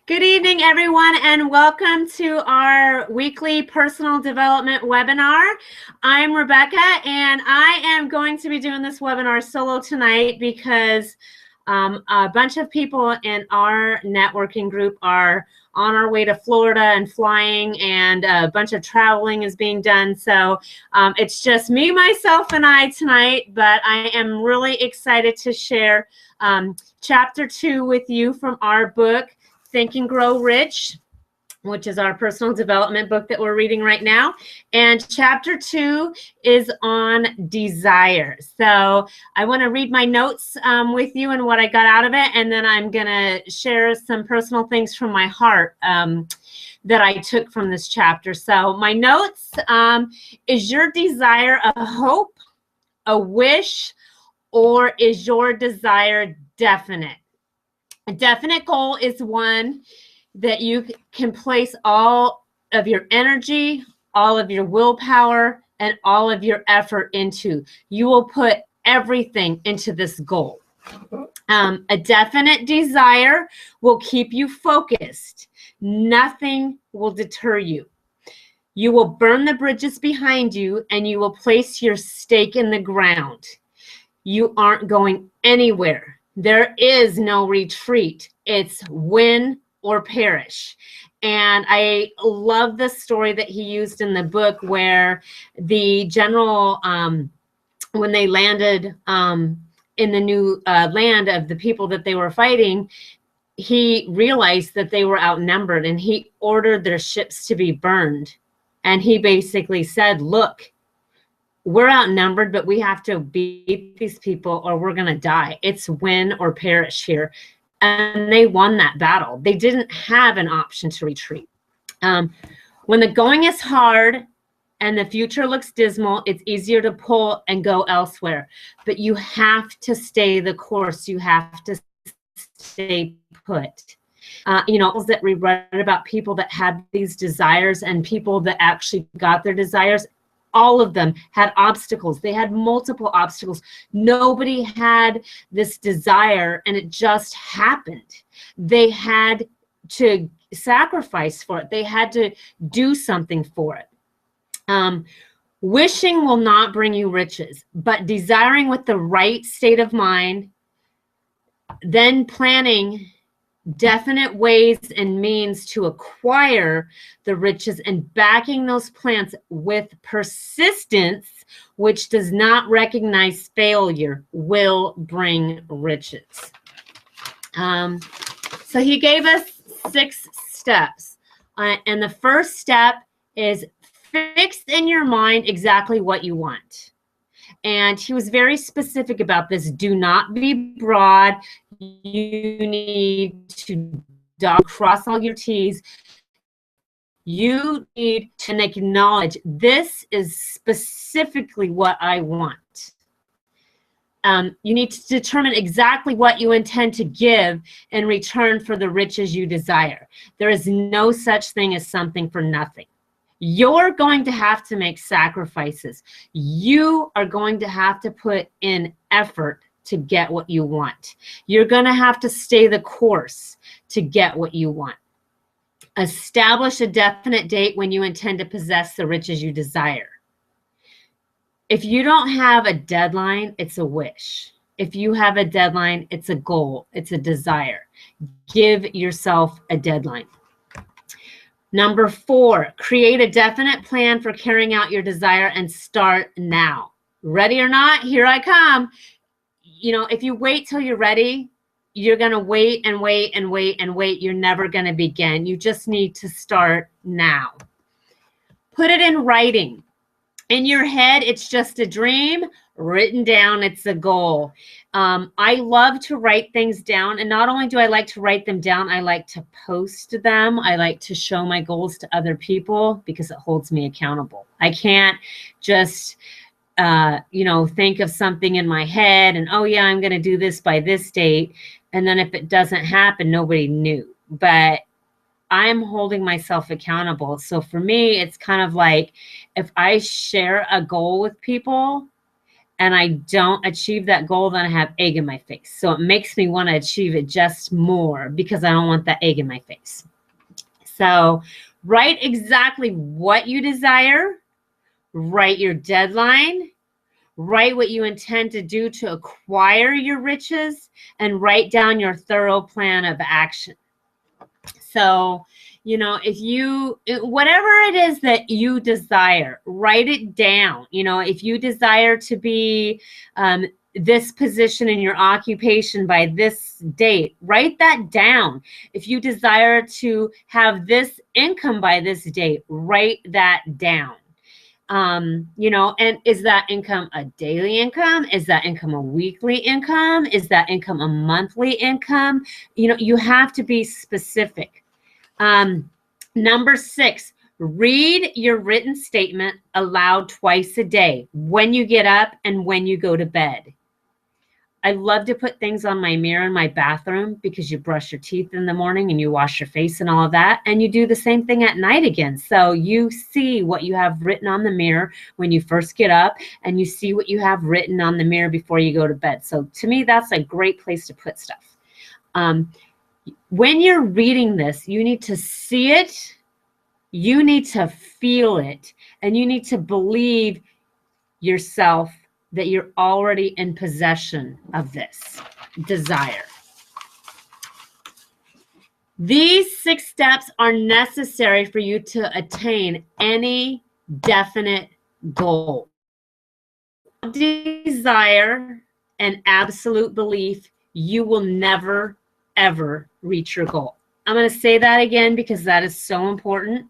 Good evening, everyone, and welcome to our weekly personal development webinar. I'm Rebecca, and I am going to be doing this webinar solo tonight because a bunch of people in our networking group are on our way to Florida and flying, and a bunch of traveling is being done. So it's just me, myself, and I tonight, but I am really excited to share Chapter 2 with you from our book, Think and Grow Rich, which is our personal development book that we're reading right now. And chapter 2 is on desire. So I want to read my notes with you and what I got out of it. And then I'm going to share some personal things from my heart that I took from this chapter. So my notes, is your desire a hope, a wish, or is your desire definite? A definite goal is one that you can place all of your energy, all of your willpower, and all of your effort into. You will put everything into this goal. A definite desire will keep you focused. Nothing will deter you. You will burn the bridges behind you, and you will place your stake in the ground. You aren't going anywhere. There is no retreat. It's win or perish. And I love the story that he used in the book where the general, when they landed in the new land of the people that they were fighting, he realized that they were outnumbered and he ordered their ships to be burned. And he basically said, look, we're outnumbered, but we have to beat these people or we're going to die. It's win or perish here. And they won that battle. They didn't have an option to retreat. When the going is hard and the future looks dismal, it's easier to pull and go elsewhere. But you have to stay the course. You have to stay put. That we read about people that had these desires and people that actually got their desires, all of them had obstacles. They had multiple obstacles. Nobody had this desire and it just happened. They had to sacrifice for it. They had to do something for it. Wishing will not bring you riches, but desiring with the right state of mind, then planning definite ways and means to acquire the riches and backing those plans with persistence, which does not recognize failure, will bring riches. So he gave us 6 steps. And the first step is fix in your mind exactly what you want. And he was very specific about this. Do not be broad. You need to cross all your T's. You need to acknowledge this is specifically what I want. You need to determine exactly what you intend to give in return for the riches you desire. There is no such thing as something for nothing. You're going to have to make sacrifices. You are going to have to put in effort to get what you want. You're going to have to stay the course to get what you want. Establish a definite date when you intend to possess the riches you desire. If you don't have a deadline, it's a wish. If you have a deadline, it's a goal. It's a desire. Give yourself a deadline. Number 4, create a definite plan for carrying out your desire and start now. Ready or not, here I come. If you wait till you're ready, you're going to wait and wait and wait and wait. You're never going to begin. You just need to start now. Put it in writing. In your head, it's just a dream. Written down, it's a goal. I love to write things down. And not only do I like to write them down, I like to post them. I like to show my goals to other people because it holds me accountable. I can't just, think of something in my head and, oh, yeah, I'm going to do this by this date. And then if it doesn't happen, nobody knew. But I'm holding myself accountable. So for me, it's kind of like if I share a goal with people and I don't achieve that goal, then I have egg in my face. So it makes me want to achieve it just more because I don't want that egg in my face. So write exactly what you desire, write your deadline, write what you intend to do to acquire your riches, and write down your thorough plan of action. So, whatever it is that you desire, write it down. If you desire to be this position in your occupation by this date, write that down. If you desire to have this income by this date, write that down. And is that income a daily income? Is that income a weekly income? Is that income a monthly income? You have to be specific. Number 6, read your written statement aloud twice a day, when you get up and when you go to bed. I love to put things on my mirror in my bathroom because you brush your teeth in the morning and you wash your face and all of that. And you do the same thing at night again. So you see what you have written on the mirror when you first get up, and you see what you have written on the mirror before you go to bed. So to me, that's a great place to put stuff. When you're reading this, you need to see it, you need to feel it, and you need to believe yourself that you're already in possession of this desire. These 6 steps are necessary for you to attain any definite goal. Desire and absolute belief, you will never, ever reach your goal. I'm going to say that again because that is so important.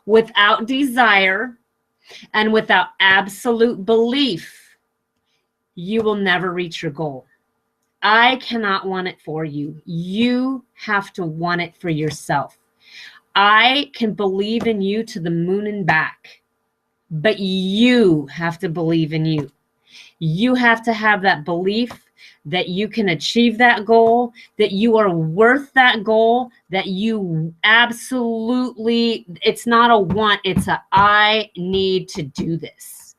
Without desire and without absolute belief, you will never reach your goal. I cannot want it for you. You have to want it for yourself. I can believe in you to the moon and back, but you have to believe in you. You have to have that belief that you can achieve that goal, that you are worth that goal, that you absolutely, it's not a want, it's a I need to do this.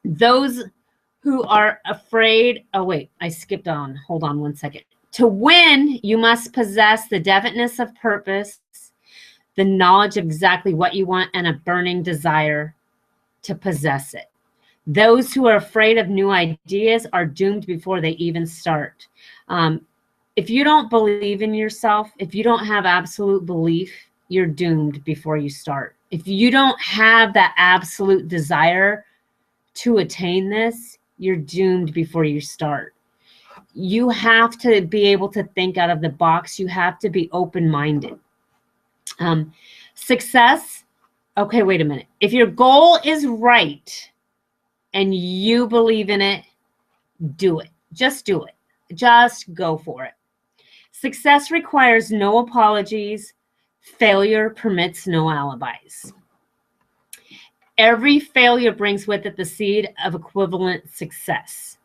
Those who are afraid, oh wait, I skipped on. Hold on one second. To win, you must possess the definiteness of purpose, the knowledge of exactly what you want, and a burning desire to possess it. Those who are afraid of new ideas are doomed before they even start. If you don't believe in yourself, if you don't have absolute belief, you're doomed before you start. If you don't have that absolute desire to attain this, you're doomed before you start. You have to be able to think out of the box. You have to be open-minded. Success. Okay, wait a minute. If your goal is right and you believe in it, do it. Just do it. Just go for it. Success requires no apologies. Failure permits no alibis. Every failure brings with it the seed of equivalent success.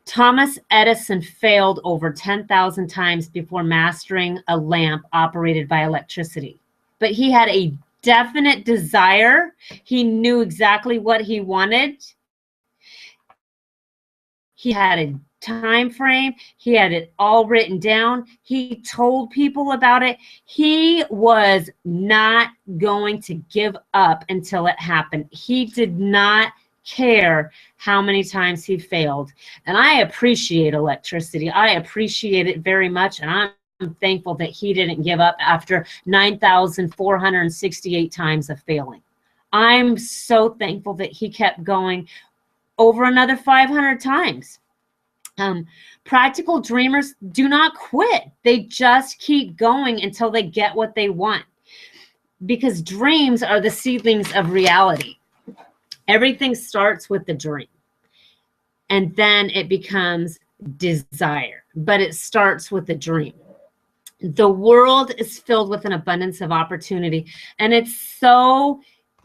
Thomas Edison failed over 10,000 times before mastering a lamp operated by electricity. But he had a definite desire. He knew exactly what he wanted. He had a time frame. He had it all written down. He told people about it. He was not going to give up until it happened. He did not care how many times he failed. And I appreciate electricity. I appreciate it very much. And I'm thankful that he didn't give up after 9,468 times of failing. I'm so thankful that he kept going over another 500 times. Practical dreamers do not quit. They just keep going until they get what they want, because dreams are the seedlings of reality. Everything starts with the dream, and then it becomes desire, but it starts with the dream. The world is filled with an abundance of opportunity, and it's so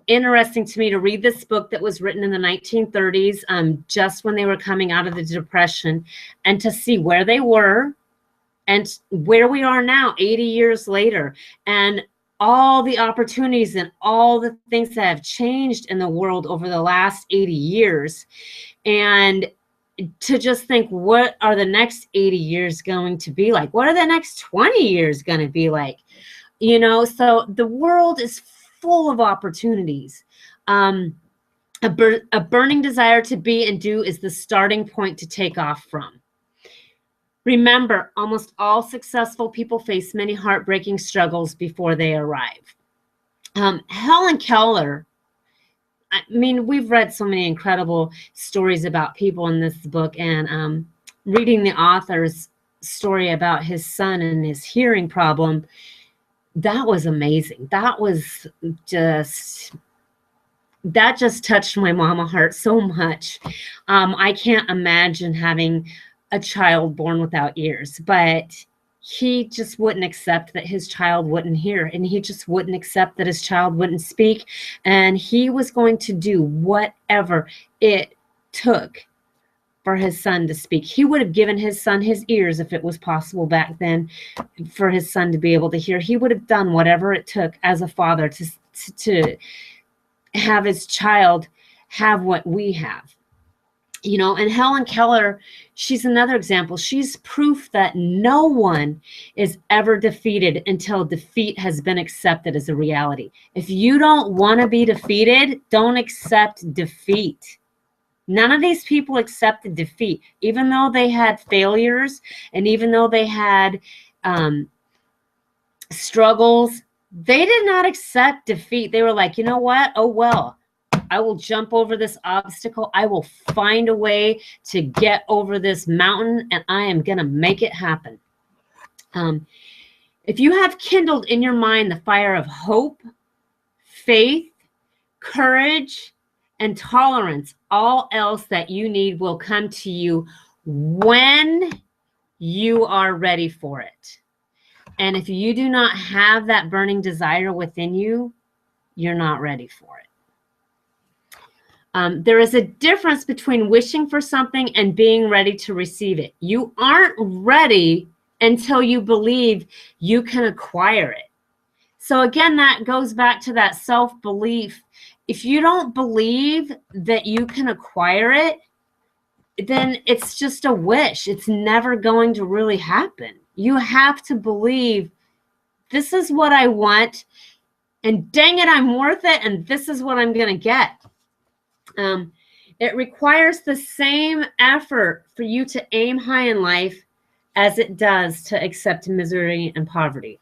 interesting to me to read this book that was written in the 1930s, just when they were coming out of the Depression, and to see where they were and where we are now 80 years later. And all the opportunities and all the things that have changed in the world over the last 80 years. And to just think, what are the next 80 years going to be like? What are the next 20 years going to be like? You know, so the world is full of opportunities. A burning desire to be and do is the starting point to take off from. Remember, almost all successful people face many heartbreaking struggles before they arrive. Helen Keller, I mean, we've read so many incredible stories about people in this book, and reading the author's story about his son and his hearing problem, that was amazing. That just touched my mama heart so much. I can't imagine having a child born without ears, but he just wouldn't accept that his child wouldn't hear, and he just wouldn't accept that his child wouldn't speak, and he was going to do whatever it took for his son to speak. He would have given his son his ears if it was possible back then for his son to be able to hear. He would have done whatever it took as a father to have his child have what we have. You know, and Helen Keller, she's another example. She's proof that no one is ever defeated until defeat has been accepted as a reality. If you don't want to be defeated, don't accept defeat. None of these people accepted defeat, even though they had failures and even though they had struggles. They did not accept defeat. They were like, you know what? Oh, well, I will jump over this obstacle. I will find a way to get over this mountain, and I am going to make it happen. If you have kindled in your mind the fire of hope, faith, courage, and tolerance, all else that you need will come to you when you are ready for it. And if you do not have that burning desire within you, you're not ready for it. There is a difference between wishing for something and being ready to receive it. You aren't ready until you believe you can acquire it. So again, that goes back to that self-belief. If you don't believe that you can acquire it, then it's just a wish. It's never going to really happen. You have to believe, this is what I want, and dang it, I'm worth it, and this is what I'm going to get. It requires the same effort for you to aim high in life as it does to accept misery and poverty.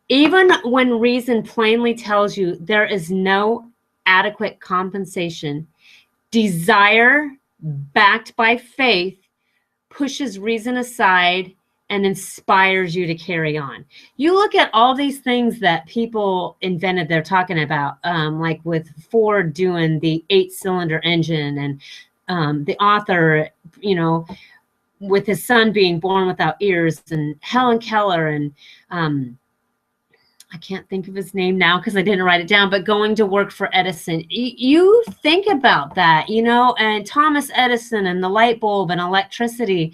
Even when reason plainly tells you there is no adequate compensation, desire backed by faith pushes reason aside and inspires you to carry on. You look at all these things that people invented, they're talking about, like with Ford doing the 8-cylinder engine, and the author, you know, with his son being born without ears, and Helen Keller, and I can't think of his name now because I didn't write it down, but going to work for Edison. You think about that, you know, and Thomas Edison and the light bulb and electricity.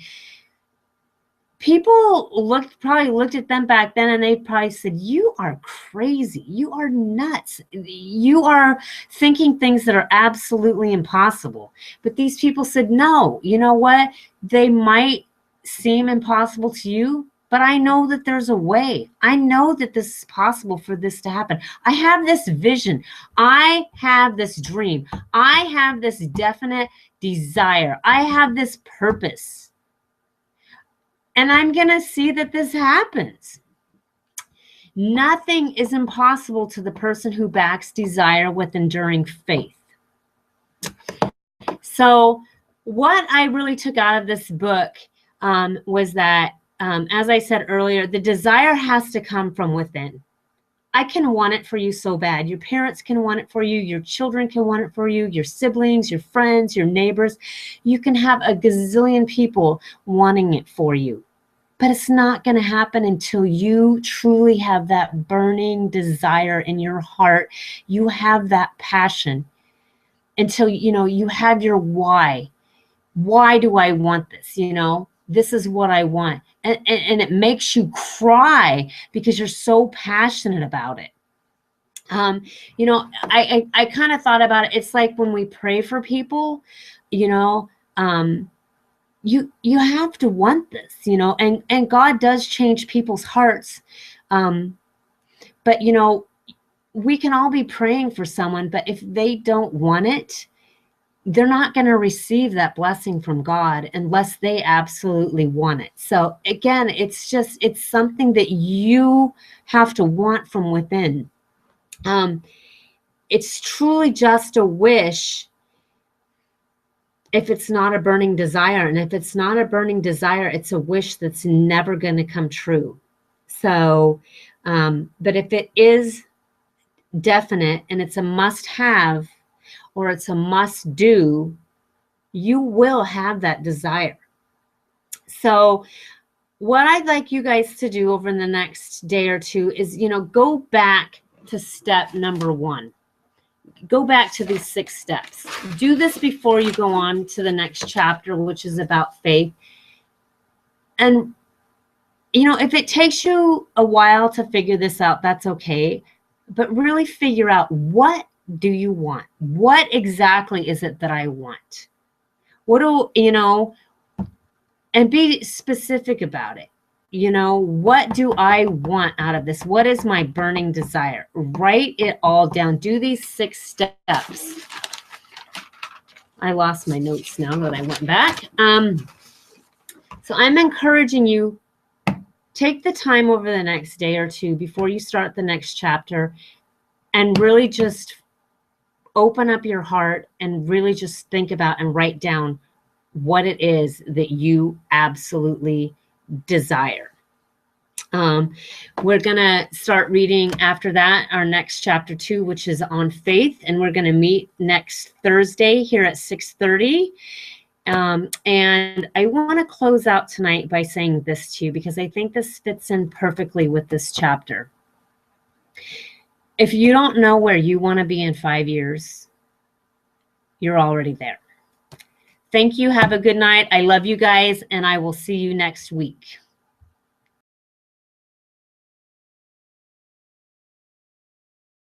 People probably looked at them back then and they probably said, you are crazy. You are nuts. You are thinking things that are absolutely impossible. But these people said, no, you know what? They might seem impossible to you, but I know that there's a way. I know that this is possible for this to happen. I have this vision. I have this dream. I have this definite desire. I have this purpose. And I'm going to see that this happens. Nothing is impossible to the person who backs desire with enduring faith. So what I really took out of this book was that, as I said earlier, the desire has to come from within. I can want it for you so bad. Your parents can want it for you. Your children can want it for you. Your siblings, your friends, your neighbors. You can have a gazillion people wanting it for you. But it's not going to happen until you truly have that burning desire in your heart. You have that passion. Until, you know, you have your why. Why do I want this, you know? this is what I want. And it makes you cry because you're so passionate about it. You know, I kind of thought about it. It's like when we pray for people, you know, you have to want this, you know, and God does change people's hearts. But, you know, we can all be praying for someone, but if they don't want it, they're not going to receive that blessing from God unless they absolutely want it. So again, it's something that you have to want from within. It's truly just a wish if it's not a burning desire. And if it's not a burning desire, it's a wish that's never going to come true. So, but if it is definite and it's a must have or it's a must do, you will have that desire. So what I'd like you guys to do over the next day or two is, you know, go back to step number 1. Go back to these 6 steps. Do this before you go on to the next chapter, which is about faith. And, you know, if it takes you a while to figure this out, that's okay. But really figure out, what do you want? What exactly is it that I want? What do, you know, and be specific about it. You know, what do I want out of this? What is my burning desire? Write it all down. Do these 6 steps. I lost my notes now that I went back. So I'm encouraging you, take the time over the next day or two before you start the next chapter and really just open up your heart and really just think about and write down what it is that you absolutely desire. We're going to start reading after that, our next chapter 2, which is on faith. And we're going to meet next Thursday here at 6:30. And I want to close out tonight by saying this to you, because I think this fits in perfectly with this chapter. If you don't know where you want to be in 5 years, you're already there. Thank you. Have a good night. I love you guys, and I will see you next week.